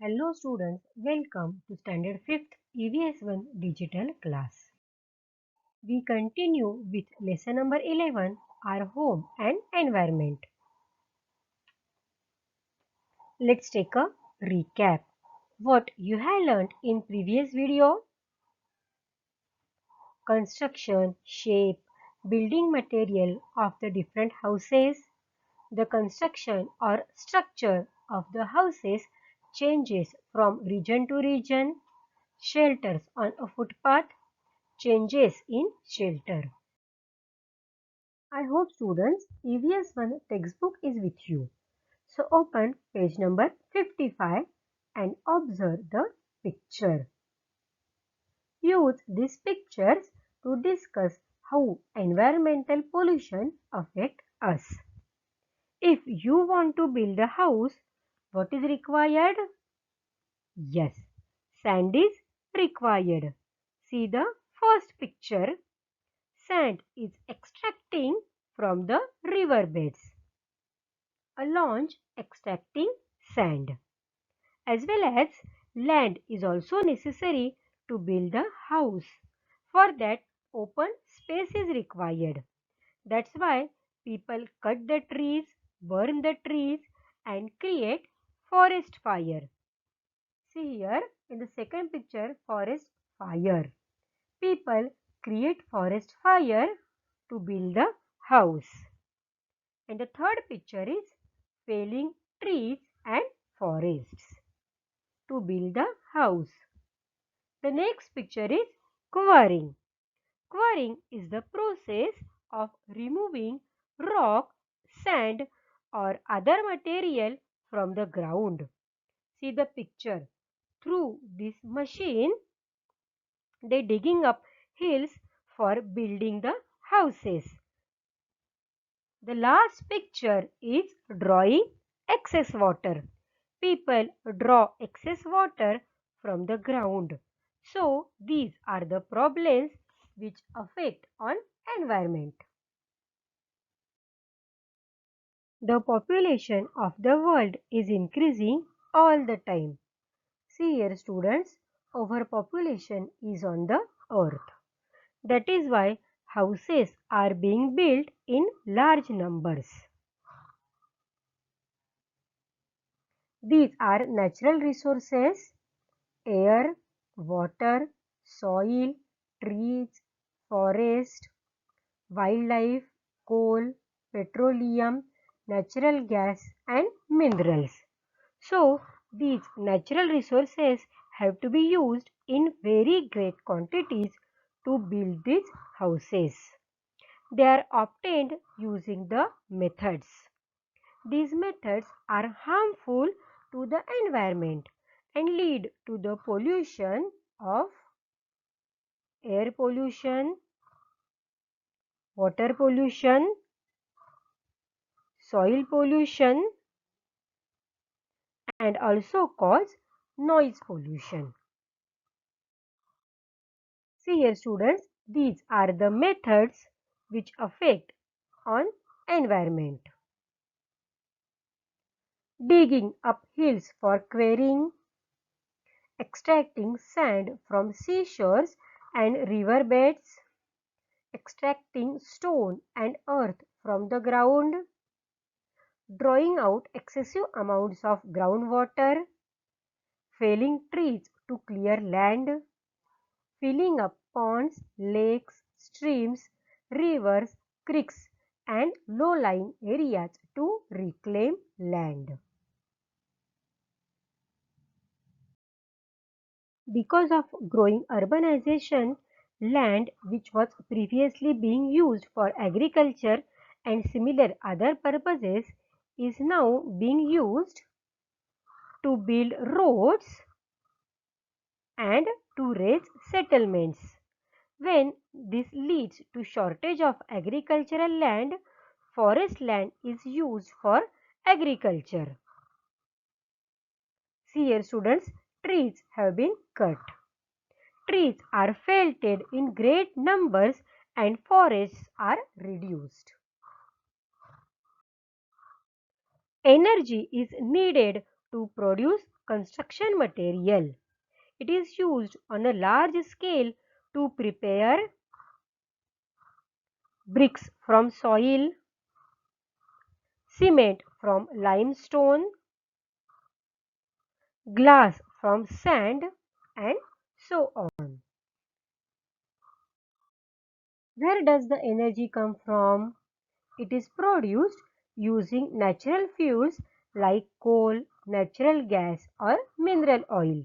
Hello students, welcome to Standard 5th EVS1 Digital class. We continue with lesson number 11, our home and environment. Let's take a recap. What you have learned in previous video: construction, shape, building material of the different houses. The construction or structure of the houses changes from region to region. Shelters on a footpath, changes in shelter. I hope students EVS1 textbook is with you. So open page number 55 and observe the picture. Use these pictures to discuss how environmental pollution affects us. If you want to build a house, what is required? Yes, sand is required. See the first picture. Sand is extracting from the river beds. A launch extracting sand. As well as land is also necessary to build a house. For that, open space is required. That's why people cut the trees, burn the trees and create forest fire. See here in the second picture, forest fire. People create forest fire to build the house. And the third picture is felling trees and forests to build the house. The next picture is quarrying. Quarrying is the process of removing rock, sand or other material from the ground. See the picture. Through this machine, they digging up hills for building the houses. The last picture is drawing excess water. People draw excess water from the ground. So these are the problems which affect on environment. The population of the world is increasing all the time. See here students, overpopulation is on the earth. That is why houses are being built in large numbers. These are natural resources: air, water, soil, trees, forest, wildlife, coal, petroleum, natural gas and minerals. So, these natural resources have to be used in very great quantities to build these houses. They are obtained using the methods. These methods are harmful to the environment and lead to the pollution of air pollution, water pollution, soil pollution and also cause noise pollution. See here students, these are the methods which affect on environment. Digging up hills for quarrying, extracting sand from seashores and riverbeds, extracting stone and earth from the ground, drawing out excessive amounts of groundwater, felling trees to clear land, filling up ponds, lakes, streams, rivers, creeks and low-lying areas to reclaim land. Because of growing urbanization, land which was previously being used for agriculture and similar other purposes is now being used to build roads and to raise settlements. When this leads to shortage of agricultural land, forest land is used for agriculture. See here students, trees have been cut. Trees are felted in great numbers and forests are reduced. Energy is needed to produce construction material. It is used on a large scale to prepare bricks from soil, cement from limestone, glass from sand, and so on. Where does the energy come from? It is produced using natural fuels like coal, natural gas, or mineral oil.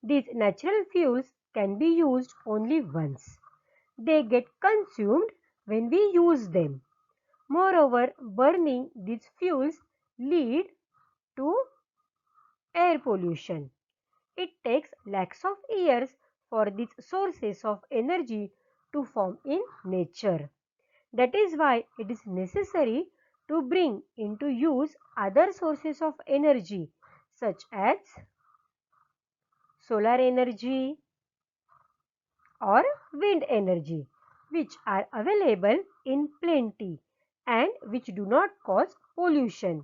These natural fuels can be used only once. They get consumed when we use them. Moreover, burning these fuels lead to air pollution. It takes lakhs of years for these sources of energy to form in nature. That is why it is necessary to bring into use other sources of energy such as solar energy or wind energy, which are available in plenty and which do not cause pollution.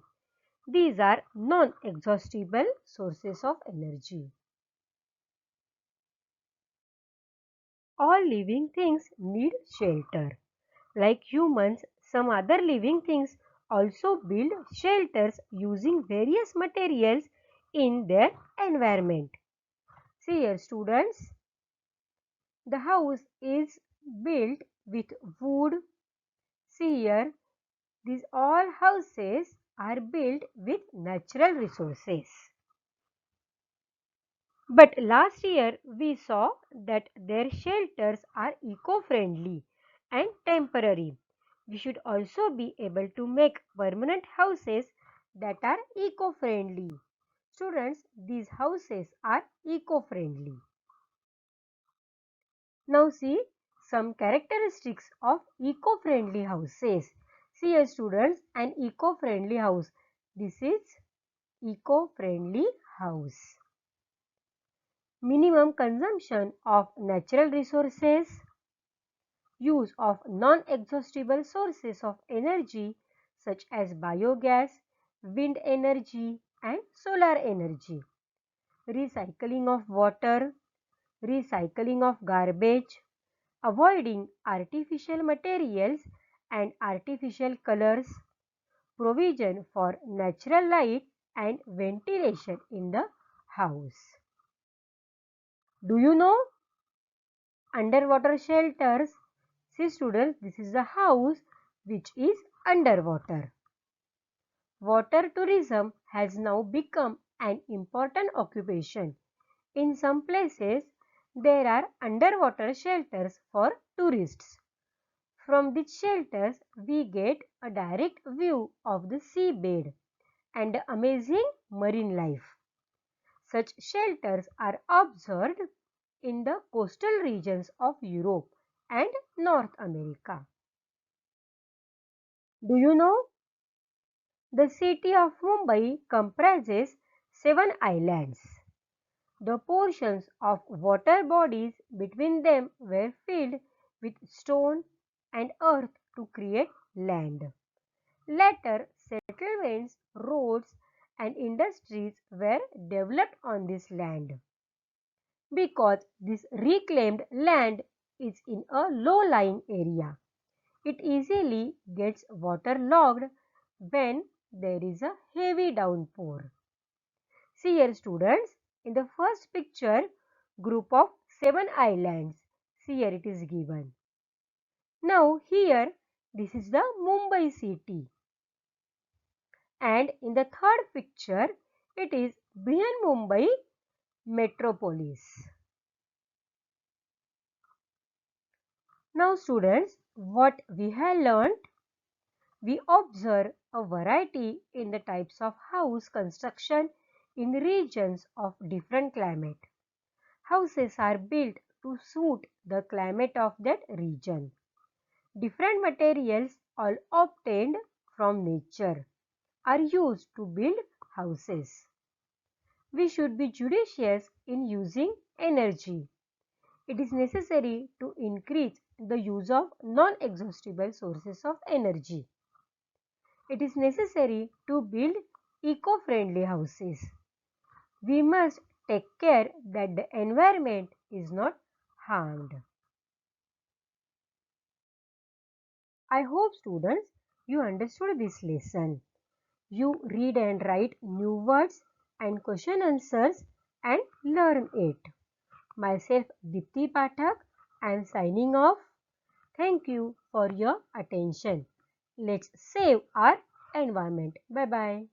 These are non-exhaustible sources of energy. All living things need shelter. Like humans, some other living things also build shelters using various materials in their environment. See here, students, the house is built with wood. See here, these all houses are built with natural resources. But last year we saw that their shelters are eco-friendly and temporary. We should also be able to make permanent houses that are eco-friendly. Students, these houses are eco-friendly. Now see some characteristics of eco-friendly houses. See here students, an eco-friendly house. This is eco-friendly house. Minimum consumption of natural resources, use of non-exhaustible sources of energy such as biogas, wind energy and solar energy, recycling of water, recycling of garbage, avoiding artificial materials and artificial colors, provision for natural light and ventilation in the house. Do you know underwater shelters? See students, this is the house which is underwater. Water tourism has now become an important occupation. In some places, there are underwater shelters for tourists. From these shelters, we get a direct view of the seabed and amazing marine life. Such shelters are observed in the coastal regions of Europe and North America. Do you know? The city of Mumbai comprises 7 islands. The portions of water bodies between them were filled with stone and earth to create land. Later, settlements, roads, and industries were developed on this land. Because this reclaimed land is in a low-lying area, it easily gets waterlogged when there is a heavy downpour. See here students, in the first picture, group of 7 islands. See here it is given. Now here, this is the Mumbai city. And in the third picture, it is Brihan-Mumbai metropolis. Now students, what we have learned, we observe a variety in the types of house construction in regions of different climate. Houses are built to suit the climate of that region. Different materials, all obtained from nature, are used to build houses. We should be judicious in using energy. It is necessary to increase the use of non-exhaustible sources of energy. It is necessary to build eco-friendly houses. We must take care that the environment is not harmed. I hope students you understood this lesson. You read and write new words and question answers and learn it. Myself Dipti Pathak, I am signing off. Thank you for your attention. Let's save our environment. Bye bye.